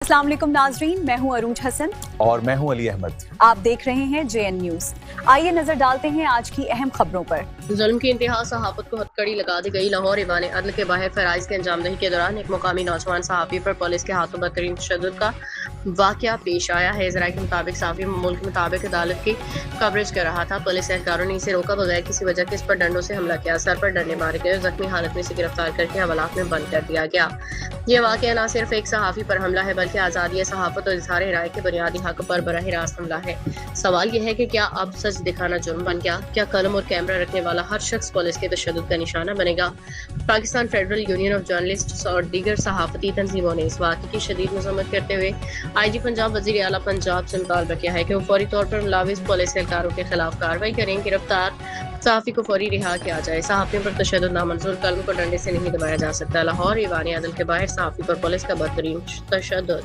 अस्सलाम वालेकुम नाजरीन, मैं हूं अरूज हसन और मैं हूं अली अहमद। आप देख रहे हैं JN न्यूज। आइए नजर डालते हैं आज की अहम खबरों पर। जुल्म की इंतहा सहाफत को हथकड़ी लगा दी गई। लाहौर ईवान अदल के बाहर फराइज की अंजामदही के दौरान एक मुकामी नौजवान सहाफी पर पुलिस के हाथों बदतरीन तशद्दुद का वाकया पेश आया है। ज़राए के मुताबिक सहाफी मुल्क के मुताबिक अदालत की कवरेज कर रहा था। पुलिस एहलकारों ने इसे रोका बगैर किसी वजह के इस पर डंडों से हमला किया। सर पर डंडे मारे गए और जख्मी हालत में इसे गिरफ्तार करके हवालात में बंद कर दिया गया। ये वाकया न सिर्फ एक सहाफी पर हमला है बल्कि आज़ादी सहाफत और इज़हार राय के बुनियादी हक पर बराह रास्त हमला है। सवाल यह है कि क्या अब सच दिखाना जुर्म बन गया? क्या कलम और कैमरा रखने वाला हर शख्स पुलिस के तशद्दुद का निशाना बनेगा? Pakistan federal union of journalists और दीगर सहाफती तंजीमों ने इस वाक़े की शदीद मज़म्मत करते हुए IG पंजाब वज़ीर आला पंजाब से मुतालबा किया है कि वो फौरी तौर पर मुलाविस पुलिस एहलकारों के खिलाफ कार्रवाई करें। गिरफ्तार सहाफ़ी को फौरी रिहा किया जाए। सहाफ़ियों पर तशद्दुद नामंजूर, कलम को डंडे से नहीं दबाया जा सकता। लाहौर ईवान अदल के बाहर सहाफ़ी पर पुलिस का बदतरीन तशद्दुद।